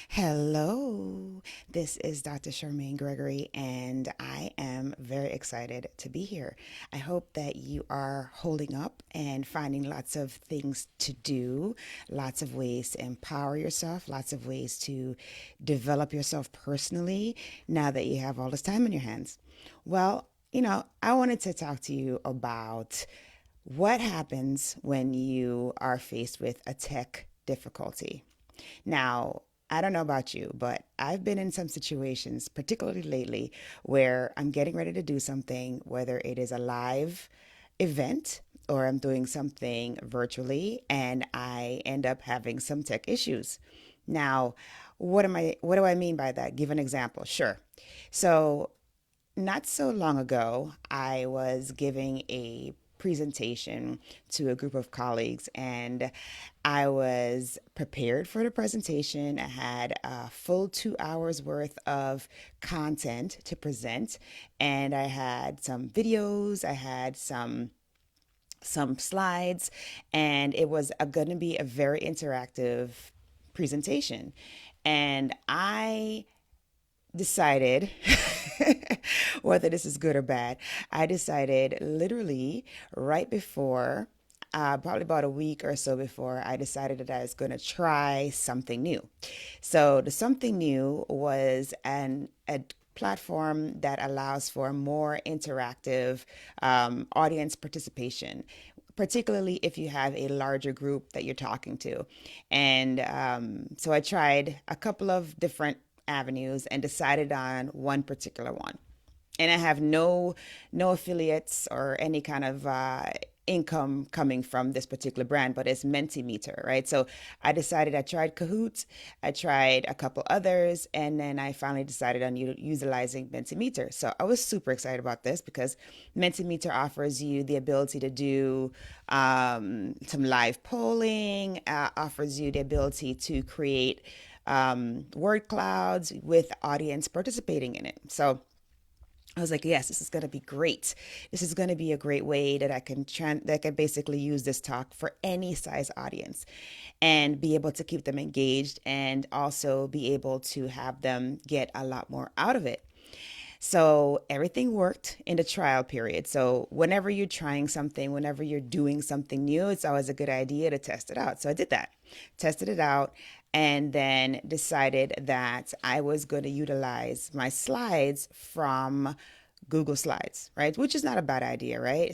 Hello, this is Dr. Charmaine Gregory, and I am very excited to be here. I hope that you are holding up and finding lots of things to do, lots of ways to empower yourself, lots of ways to develop yourself personally now that you have all this time in your hands. Well, I wanted to talk to you about what happens when you are faced with a tech difficulty. Now, I don't know about you, but I've been in some situations, particularly lately, where I'm getting ready to do something, whether it is a live event or I'm doing something virtually, and I end up having some tech issues. Now, what do I mean by that? Give an example. Sure. So, not so long ago, I was giving a presentation to a group of colleagues, and I was prepared for the presentation. I had a full 2 hours worth of content to present, and I had some videos, I had some slides, and it was going to be a very interactive presentation. And I decided whether this is good or bad. I decided literally right before, probably about a week or so before, I decided that I was going to try something new. So the something new was a platform that allows for more interactive audience participation, particularly if you have a larger group that you're talking to. And so I tried a couple of different avenues and decided on one particular one. And I have no affiliates or any kind of income coming from this particular brand, but it's MensaMeter, right? So I decided I tried Kahoot, I tried a couple others, and then I finally decided on utilizing MensaMeter. So I was super excited about this because MensaMeter offers you the ability to do some live polling, offers you the ability to create word clouds with audience participating in it. So I was like, yes, this is going to be great. This is going to be a great way that I can basically use this talk for any size audience and be able to keep them engaged and also be able to have them get a lot more out of it. So everything worked in the trial period. So whenever you're trying something, whenever you're doing something new, it's always a good idea to test it out. So I did that, tested it out, and then decided that I was going to utilize my slides from Google Slides, right? Which is not a bad idea, right?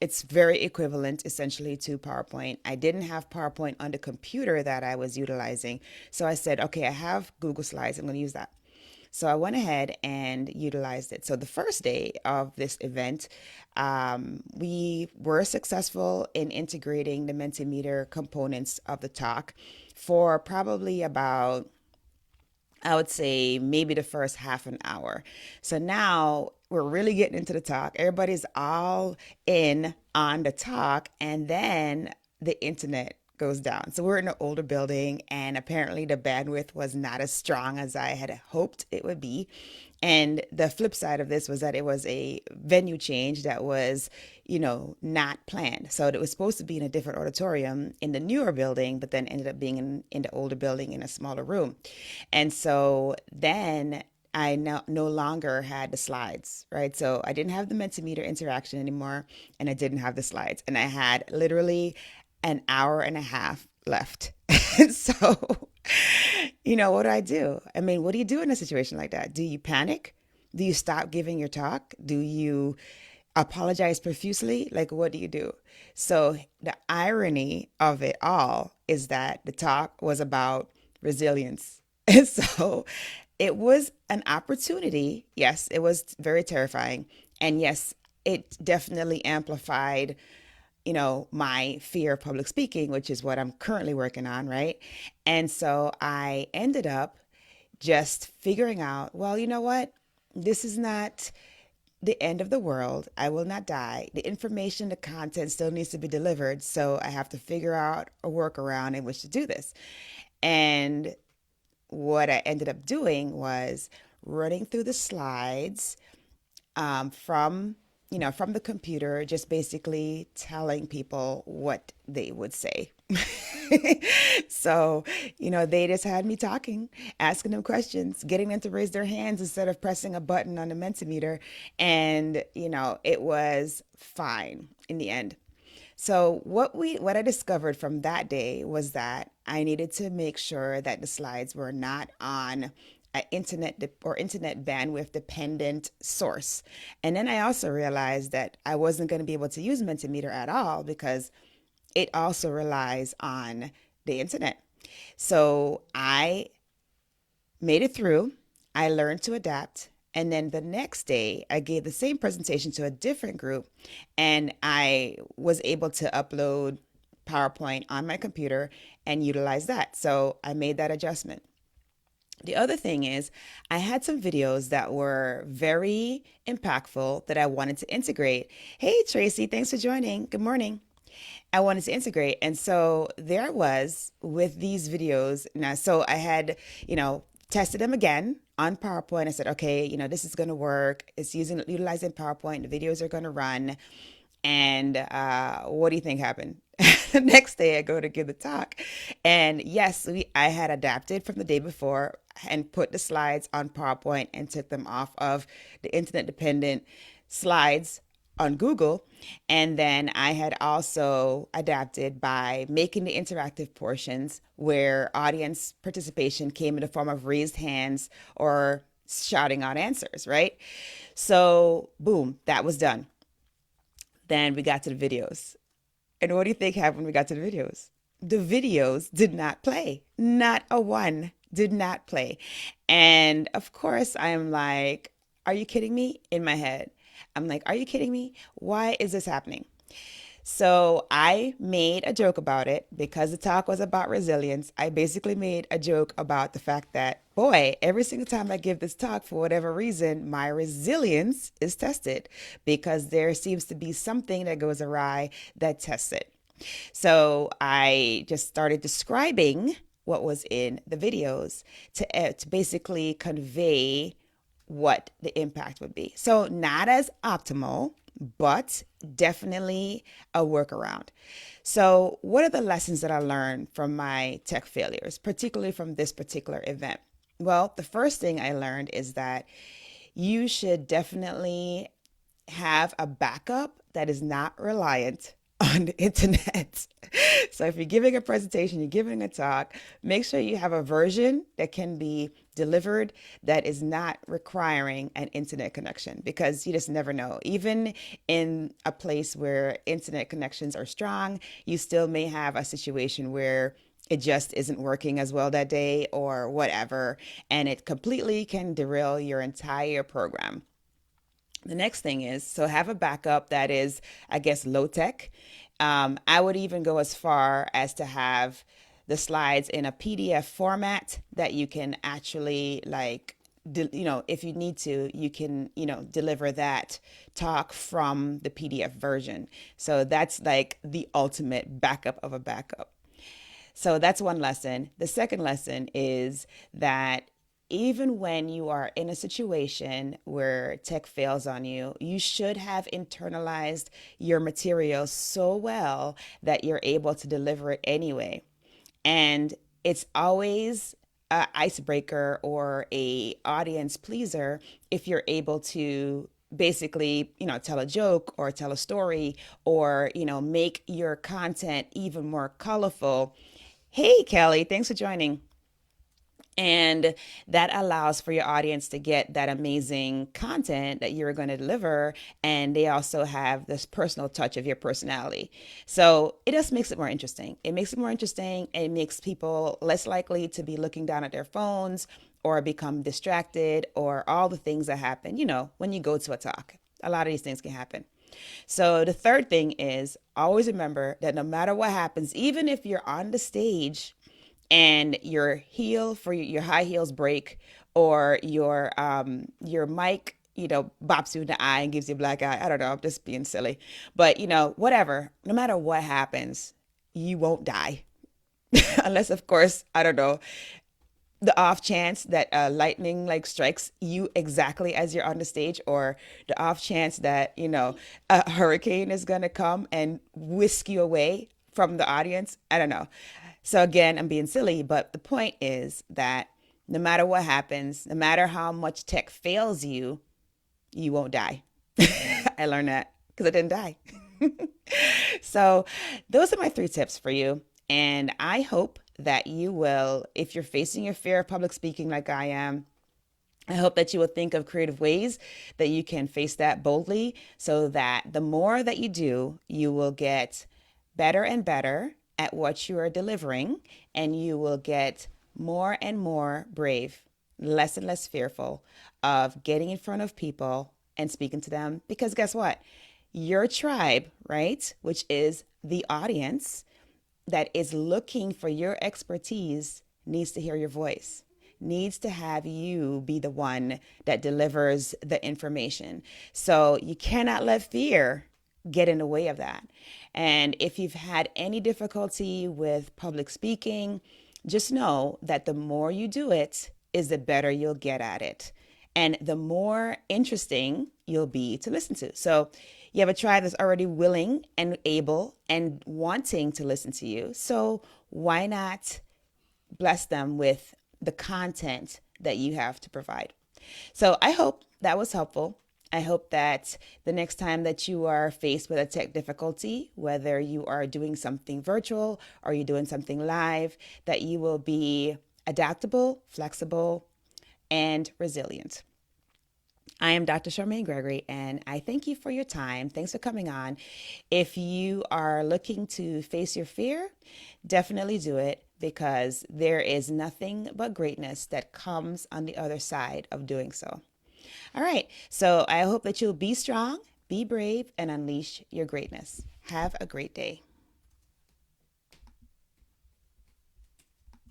It's very equivalent essentially to PowerPoint. I didn't have PowerPoint on the computer that I was utilizing. So I said, okay, I have Google Slides. I'm going to use that. So I went ahead and utilized it. So the first day of this event, we were successful in integrating the Mentimeter components of the talk for probably about, I would say, maybe the first half an hour. So now we're really getting into the talk. Everybody's all in on the talk, and then the internet goes down. So we're in an older building, and apparently the bandwidth was not as strong as I had hoped it would be. And the flip side of this was that it was a venue change that was, not planned. So it was supposed to be in a different auditorium in the newer building, but then ended up being in the older building in a smaller room. And so then I no longer had the slides, right? So I didn't have the Mentimeter interaction anymore, and I didn't have the slides. And I had literally an hour and a half left. And so, what do I do? I mean, what do you do in a situation like that? Do you panic? Do you stop giving your talk? Do you apologize profusely? Like, what do you do? So, the irony of it all is that the talk was about resilience. And so, it was an opportunity. Yes, it was very terrifying. And yes, it definitely amplified my fear of public speaking, which is what I'm currently working on, right? And so I ended up just figuring out, well, you know what? This is not the end of the world. I will not die. The information, the content still needs to be delivered. So I have to figure out a workaround in which to do this. And what I ended up doing was running through the slides from the computer, just basically telling people what they would say. So, they just had me talking, asking them questions, getting them to raise their hands instead of pressing a button on the Mentimeter. And, it was fine in the end. So what I discovered from that day was that I needed to make sure that the slides were not on an internet bandwidth dependent source. And then I also realized that I wasn't going to be able to use Mentimeter at all because it also relies on the internet. So I made it through. I learned to adapt. And then the next day, I gave the same presentation to a different group, and I was able to upload PowerPoint on my computer and utilize that. So I made that adjustment. The other thing is, I had some videos that were very impactful that I wanted to integrate. Hey, Tracy, thanks for joining. Good morning. I wanted to integrate. And so there I was with these videos. Now, so I had, tested them again on PowerPoint. I said, okay, this is going to work. It's utilizing PowerPoint. The videos are going to run. And what do you think happened? The next day I go to give the talk. And yes, I had adapted from the day before and put the slides on PowerPoint and took them off of the internet dependent slides on Google. And then I had also adapted by making the interactive portions where audience participation came in the form of raised hands or shouting out answers, right? So, boom, that was done. Then we got to the videos. And what do you think happened when we got to the videos? The videos did not play. Not a one did not play. And of course, I'm like, are you kidding me? In my head. I'm like, are you kidding me? Why is this happening? So I made a joke about it because the talk was about resilience. I basically made a joke about the fact that, boy, every single time I give this talk, for whatever reason, my resilience is tested because there seems to be something that goes awry that tests it. So I just started describing what was in the videos to basically convey what the impact would be. So not as optimal, but definitely a workaround. So what are the lessons that I learned from my tech failures, particularly from this particular event? Well, the first thing I learned is that you should definitely have a backup that is not reliant on the internet. So if you're giving a presentation, you're giving a talk, make sure you have a version that can be delivered that is not requiring an internet connection, because you just never know. Even in a place where internet connections are strong, you still may have a situation where it just isn't working as well that day or whatever, and it completely can derail your entire program. The next thing is, so have a backup that is, I guess, low tech. I would even go as far as to have the slides in a PDF format that you can actually if you need to, you can, deliver that talk from the PDF version. So that's like the ultimate backup of a backup. So that's one lesson. The second lesson is that even when you are in a situation where tech fails on you, you should have internalized your material so well that you're able to deliver it anyway. And it's always a icebreaker or a audience pleaser if you're able to basically, tell a joke or tell a story or, make your content even more colorful. Hey, Kelly, thanks for joining. And that allows for your audience to get that amazing content that you're going to deliver. And they also have this personal touch of your personality. So it just makes it more interesting. It makes it more interesting. And it makes people less likely to be looking down at their phones or become distracted or all the things that happen, when you go to a talk. A lot of these things can happen. So the third thing is always remember that no matter what happens, even if you're on the stage and your heel for your high heels break or your mic bops you in the eye and gives you a black eye. I don't know, I'm just being silly, but whatever, no matter what happens, you won't die. Unless, of course, I don't know, the off chance that lightning strikes you exactly as you're on the stage, or the off chance that a hurricane is going to come and whisk you away from the audience. I don't know. So again, I'm being silly, but the point is that no matter what happens, no matter how much tech fails you, you won't die. I learned that because I didn't die. So, those are my three tips for you. And I hope that you will, if you're facing your fear of public speaking like I am, I hope that you will think of creative ways that you can face that boldly so that the more that you do, you will get better and better at what you are delivering, and you will get more and more brave, less and less fearful of getting in front of people and speaking to them. Because guess what? Your tribe, right, which is the audience that is looking for your expertise, needs to hear your voice, needs to have you be the one that delivers the information. So you cannot let fear get in the way of that. And if you've had any difficulty with public speaking, just know that the more you do it, is the better you'll get at it. And the more interesting you'll be to listen to. So you have a tribe that's already willing and able and wanting to listen to you. So why not bless them with the content that you have to provide? So I hope that was helpful. I hope that the next time that you are faced with a tech difficulty, whether you are doing something virtual or you're doing something live, that you will be adaptable, flexible, and resilient. I am Dr. Charmaine Gregory, and I thank you for your time. Thanks for coming on. If you are looking to face your fear, definitely do it because there is nothing but greatness that comes on the other side of doing so. All right, so I hope that you'll be strong, be brave, and unleash your greatness. Have a great day.